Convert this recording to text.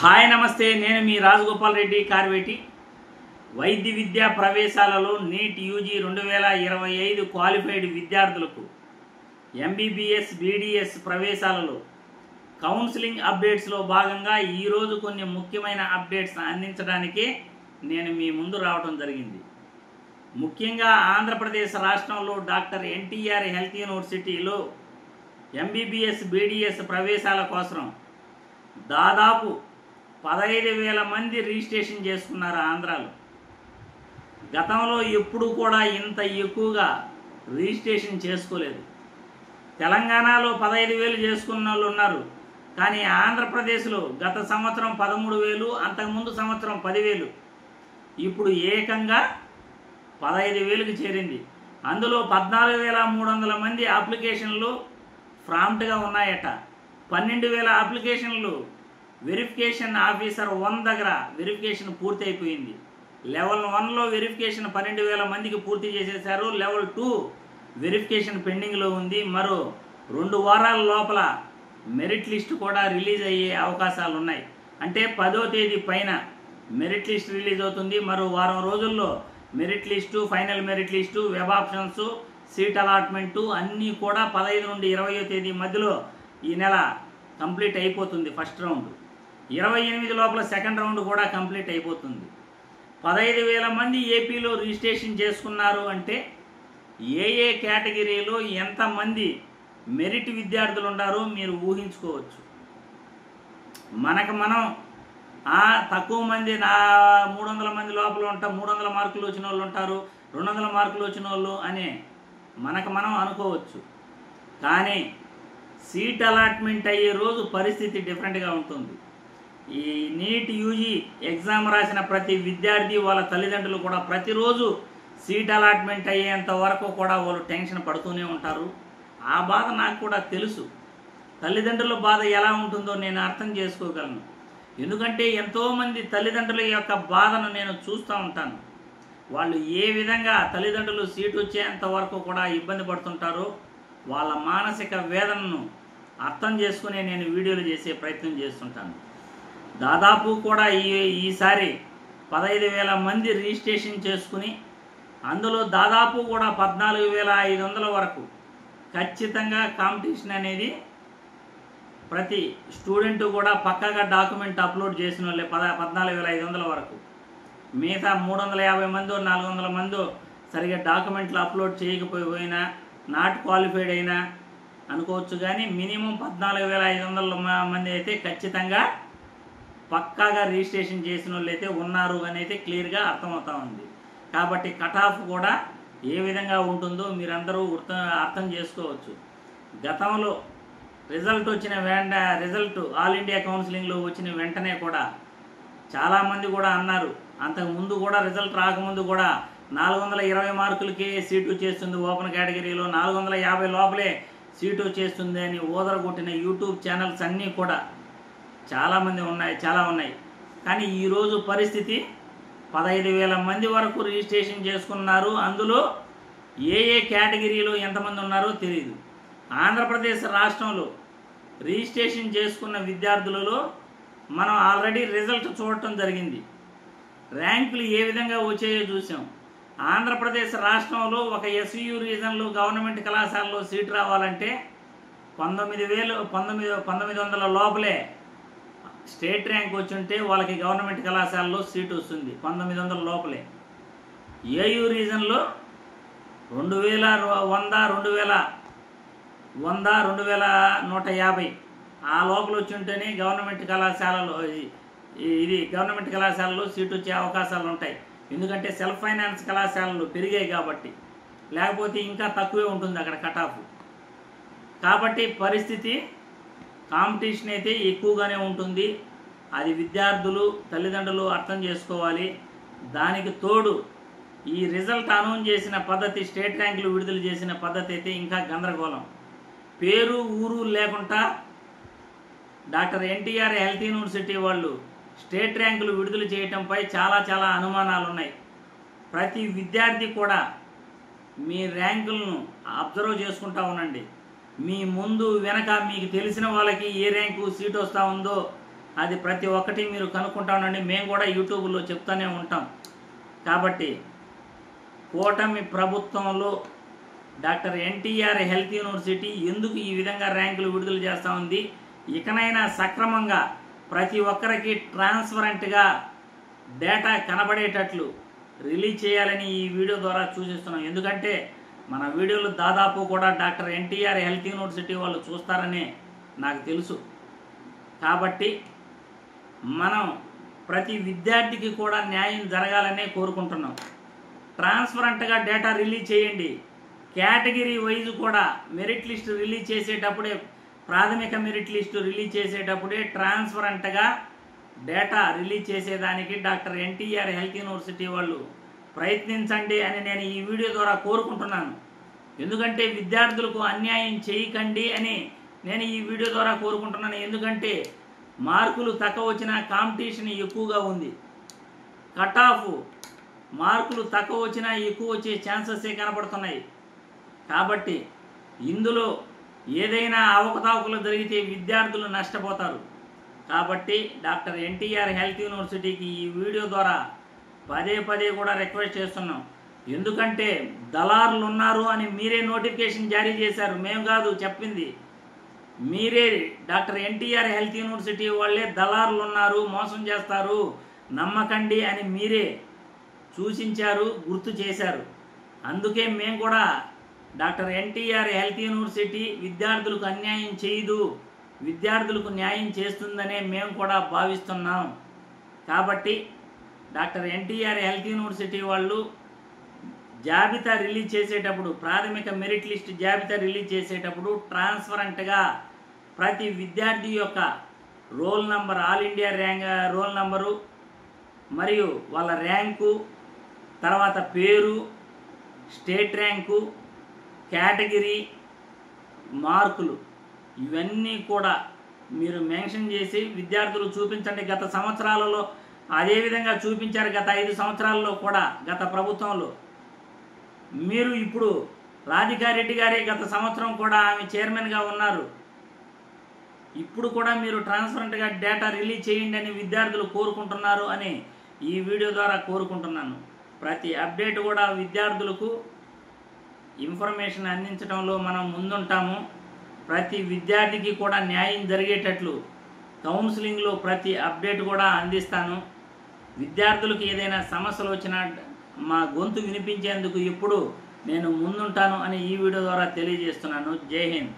Hi నమస్తే, నేను మీ రాజగోపాల్ రెడ్డి కార్వేటి. వైద్య విద్యా ప్రవేశాలలో నీట్ యూజీ 2025 క్వాలిఫైడ్ విద్యార్థులకు ఎంబీబీఎస్ బీడీఎస్ ప్రవేశాలలో కౌన్సిలింగ్ అప్డేట్స్లో భాగంగా ఈరోజు కొన్ని ముఖ్యమైన అప్డేట్స్ అందించడానికి నేను మీ ముందు రావడం జరిగింది. ముఖ్యంగా ఆంధ్రప్రదేశ్ రాష్ట్రంలో డాక్టర్ ఎన్టీఆర్ హెల్త్ యూనివర్సిటీలో ఎంబీబీఎస్ బీడీఎస్ ప్రవేశాల కోసం దాదాపు 15,000 మంది రిజిస్ట్రేషన్ చేసుకున్నారు ఆంధ్రాలో. గతంలో ఎప్పుడు కూడా ఇంత ఎక్కువగా రిజిస్ట్రేషన్ చేసుకోలేదు. తెలంగాణలో 15,000 చేసుకున్న వాళ్ళు ఉన్నారు, కానీ ఆంధ్రప్రదేశ్లో గత సంవత్సరం 13,000, అంతకుముందు సంవత్సరం 10,000, ఇప్పుడు ఏకంగా 15,000కి చేరింది. అందులో 14,300 మంది అప్లికేషన్లు ప్రాంప్ట్గా ఉన్నాయట. 12,000 అప్లికేషన్లు వెరిఫికేషన్ ఆఫీసర్ 1 దగ్గర వెరిఫికేషన్ పూర్తి అయిపోయింది. లెవెల్ 1లో వెరిఫికేషన్ 12,000 మందికి పూర్తి చేసేశారు. లెవెల్ 2 వెరిఫికేషన్ పెండింగ్లో ఉంది. మరో 2 వారాల లోపల మెరిట్ లిస్ట్ కూడా రిలీజ్ అయ్యే అవకాశాలు ఉన్నాయి. అంటే 10వ తేదీ పైన మెరిట్ లిస్ట్ రిలీజ్ అవుతుంది. మరో వారం రోజుల్లో merit list, final merit list, web options, seat allotment అన్నీ కూడా 15 నుండి 20వ తేదీ మధ్యలో ఈ నెల కంప్లీట్ అయిపోతుంది. ఫస్ట్ రౌండ్ 28 లోపల సెకండ్ రౌండ్ కూడా కంప్లీట్ అయిపోతుంది. 15,000 మంది ఏపీలో రిజిస్ట్రేషన్ చేసుకున్నారు అంటే ఏ కేటగిరీలో ఎంతమంది మెరిట్ విద్యార్థులు ఉన్నారో మీరు ఊహించుకోవచ్చు. మనం తక్కువ మంది 300 మంది లోపల ఉంటాం, 300 మార్కులు వచ్చిన వాళ్ళు ఉంటారు, 200 మార్కులు వచ్చిన వాళ్ళు అని మనం అనుకోవచ్చు. కానీ సీట్ అలాట్మెంట్ అయ్యే రోజు పరిస్థితి డిఫరెంట్గా ఉంటుంది. ఈ నీట్ యూజీ ఎగ్జామ్ రాసిన ప్రతి విద్యార్థి వాళ్ళ తల్లిదండ్రులు కూడా ప్రతిరోజు సీట్ అలాట్మెంట్ అయ్యేంత వరకు కూడా వాళ్ళు టెన్షన్ పడుతూనే ఉంటారు. ఆ బాధ నాకు కూడా తెలుసు. తల్లిదండ్రుల బాధ ఎలా ఉంటుందో నేను అర్థం చేసుకోగలను. ఎందుకంటే ఎంతోమంది తల్లిదండ్రుల యొక్క బాధను నేను చూస్తూ ఉంటాను. వాళ్ళు ఏ విధంగా తల్లిదండ్రులు సీట్ వచ్చేంత వరకు కూడా ఇబ్బంది పడుతుంటారో వాళ్ళ మానసిక వేదనను అర్థం చేసుకునే నేను వీడియోలు చేసే ప్రయత్నం చేస్తుంటాను. దాదాపు కూడా ఈసారి 15,000 మంది రిజిస్ట్రేషన్ చేసుకుని అందులో దాదాపు కూడా 14,500 వరకు ఖచ్చితంగా కాంపిటీషన్ అనేది ప్రతి స్టూడెంట్ కూడా పక్కాగా డాక్యుమెంట్ అప్లోడ్ చేసిన వాళ్ళే 14,500 వరకు. మిగతా 350 మందో 400 మందో సరిగా డాక్యుమెంట్లు అప్లోడ్ చేయకపోయినా నాట్ క్వాలిఫైడ్ అయినా అనుకోవచ్చు. కానీ మినిమం 14,500 మంది అయితే ఖచ్చితంగా పక్కాగా రిజిస్ట్రేషన్ చేసిన వాళ్ళు అయితే ఉన్నారు అని అయితే క్లియర్గా అర్థమవుతూ ఉంది. కాబట్టి కట్ ఆఫ్ కూడా ఏ విధంగా ఉంటుందో మీరందరూ అర్థం చేసుకోవచ్చు. గతంలో రిజల్ట్ ఆల్ ఇండియా కౌన్సిలింగ్లో వచ్చిన వెంటనే కూడా చాలామంది కూడా అన్నారు, అంతకుముందు కూడా రిజల్ట్ రాకముందు కూడా 420 మార్కులకే సీటు వచ్చేస్తుంది, ఓపెన్ కేటగిరీలో 450 లోపలే సీటు వచ్చేస్తుంది అని ఓదరగొట్టిన యూట్యూబ్ ఛానల్స్ అన్నీ కూడా చాలా ఉన్నాయి. కానీ ఈరోజు పరిస్థితి 15,000 మంది వరకు రిజిస్ట్రేషన్ చేసుకున్నారు. అందులో ఏ కేటగిరీలో ఎంతమంది ఉన్నారో తెలియదు. ఆంధ్రప్రదేశ్ రాష్ట్రంలో రిజిస్ట్రేషన్ చేసుకున్న విద్యార్థులలో మనం ఆల్రెడీ రిజల్ట్ చూడటం జరిగింది. ర్యాంకులు ఏ విధంగా వచ్చాయో చూసాం. ఆంధ్రప్రదేశ్ రాష్ట్రంలో ఒక ఎస్వియు రీజన్లో గవర్నమెంట్ కళాశాలలో సీట్ రావాలంటే 19,900 లోపలే స్టేట్ ర్యాంక్ వచ్చి ఉంటే వాళ్ళకి గవర్నమెంట్ కళాశాలలో సీటు వస్తుంది. 1900 లోపలే. ఏయూ రీజన్లో 2,100, 2,150 ఆ లోపల వచ్చి ఉంటేనే గవర్నమెంట్ కళాశాలలో సీటు వచ్చే అవకాశాలు ఉంటాయి. ఎందుకంటే సెల్ఫ్ ఫైనాన్స్ కళాశాలలు పెరిగాయి కాబట్టి, లేకపోతే ఇంకా తక్కువే ఉంటుంది అక్కడ కట్ ఆఫ్. కాబట్టి పరిస్థితి కాంపిటీషన్ అయితే ఎక్కువగానే ఉంటుంది. అది విద్యార్థులు తల్లిదండ్రులు అర్థం చేసుకోవాలి. దానికి తోడు ఈ రిజల్ట్ అనౌన్స్ చేసిన పద్ధతి, స్టేట్ ర్యాంకులు విడుదల చేసిన పద్ధతి అయితే ఇంకా గందరగోళం. పేరు ఊరు లేకుండా డాక్టర్ ఎన్టీఆర్ హెల్త్ యూనివర్సిటీ వాళ్ళు స్టేట్ ర్యాంకులు విడుదల చేయటంపై చాలా అనుమానాలు ఉన్నాయి. ప్రతి విద్యార్థి కూడా మీ ర్యాంకులను అబ్జర్వ్ చేసుకుంటూ ఉండండి. మీ ముందు వెనక మీకు తెలిసిన వాళ్ళకి ఏ ర్యాంకు సీట్ వస్తూ ఉందో అది ప్రతి ఒక్కటి మీరు కనుక్కుంటానండి. మేము కూడా యూట్యూబ్లో చెప్తూనే ఉంటాం. కాబట్టి కూటమి ప్రభుత్వంలో డాక్టర్ ఎన్టీఆర్ హెల్త్ యూనివర్సిటీ ఎందుకు ఈ విధంగా ర్యాంకులు విడుదల చేస్తూ ఉంది? ఇకనైనా సక్రమంగా ప్రతి ఒక్కరికి ట్రాన్స్పరెంట్గా డేటా కనబడేటట్లు రిలీజ్ చేయాలని ఈ వీడియో ద్వారా సూచిస్తున్నాం. ఎందుకంటే మన వీడియోలు దాదాపు కూడా డాక్టర్ ఎన్టీఆర్ హెల్త్ యూనివర్సిటీ వాళ్ళు చూస్తారని నాకు తెలుసు. కాబట్టి మనం ప్రతి విద్యార్థికి కూడా న్యాయం జరగాలనే కోరుకుంటున్నాం. ట్రాన్స్పరెంట్గా డేటా రిలీజ్ చేయండి. కేటగిరీ వైజ్ కూడా మెరిట్ లిస్ట్ రిలీజ్ చేసేటప్పుడే, ప్రాథమిక మెరిట్ లిస్టు రిలీజ్ చేసేటప్పుడే ట్రాన్స్పరెంట్గా డేటా రిలీజ్ చేసేదానికి డాక్టర్ ఎన్టీఆర్ హెల్త్ యూనివర్సిటీ వాళ్ళు ప్రయత్నించండి అని నేను ఈ వీడియో ద్వారా కోరుకుంటున్నాను. ఎందుకంటే విద్యార్థులకు అన్యాయం చేయకండి అని నేను ఈ వీడియో ద్వారా కోరుకుంటున్నాను. ఎందుకంటే మార్కులు తక్కువ వచ్చిన కాంపిటీషన్ ఎక్కువగా ఉంది. కట్ ఆఫ్ మార్కులు తక్కువ వచ్చినా ఎక్కువ వచ్చే ఛాన్సెసే కనపడుతున్నాయి. కాబట్టి ఇందులో ఏదైనా అవకతవకలు జరిగితే విద్యార్థులు నష్టపోతారు. కాబట్టి డాక్టర్ ఎన్టీఆర్ హెల్త్ యూనివర్సిటీకి ఈ వీడియో ద్వారా పదే పదే కూడా రిక్వెస్ట్ చేస్తున్నాం. ఎందుకంటే దళారులు ఉన్నారు అని మీరే నోటిఫికేషన్ జారీ చేశారు, మేము కాదు చెప్పింది. మీరే డాక్టర్ ఎన్టీఆర్ హెల్త్ యూనివర్సిటీ వాళ్ళే దళారులు ఉన్నారు, మోసం చేస్తారు, నమ్మకండి అని మీరే సూచించారు, గుర్తు చేశారు. అందుకే మేము కూడా డాక్టర్ ఎన్టీఆర్ హెల్త్ యూనివర్సిటీ విద్యార్థులకు అన్యాయం చేయదు, విద్యార్థులకు న్యాయం చేస్తుందనే మేము కూడా భావిస్తున్నాం. కాబట్టి డాక్టర్ ఎన్టీఆర్ హెల్త్ యూనివర్సిటీ వాళ్ళు జాబితా రిలీజ్ చేసేటప్పుడు, ప్రాథమిక మెరిట్ లిస్ట్ జాబితా రిలీజ్ చేసేటప్పుడు ట్రాన్స్పరెంట్గా ప్రతి విద్యార్థి యొక్క roll number, all India rank roll number మరియు వాళ్ళ ర్యాంకు, తర్వాత పేరు, స్టేట్ ర్యాంకు, కేటగిరీ, మార్కులు ఇవన్నీ కూడా మీరు మెన్షన్ చేసి విద్యార్థులు చూపించండి. గత సంవత్సరాలలో అదేవిధంగా చూపించారు. గత 5 సంవత్సరాల్లో కూడా గత ప్రభుత్వంలో మీరు ఇప్పుడు రాధికారెడ్డి గారే గత సంవత్సరం కూడా ఆమె చైర్మన్గా ఉన్నారు. ఇప్పుడు కూడా మీరు ట్రాన్స్పరెంట్గా డేటా రిలీజ్ చేయండి అని విద్యార్థులు కోరుకుంటున్నారు అని ఈ వీడియో ద్వారా కోరుకుంటున్నాను. ప్రతి అప్డేట్ కూడా విద్యార్థులకు ఇన్ఫర్మేషన్ అందించడంలో మనం ముందుంటాము. ప్రతి విద్యార్థికి కూడా న్యాయం జరిగేటట్లు కౌన్సిలింగ్లో ప్రతి అప్డేట్ కూడా అందిస్తాను. విద్యార్థులకు ఏదైనా సమస్యలు వచ్చినా మా గొంతు వినిపించేందుకు ఎప్పుడు నేను ముందుంటాను అని ఈ వీడియో ద్వారా తెలియజేస్తున్నాను. జై హింద్.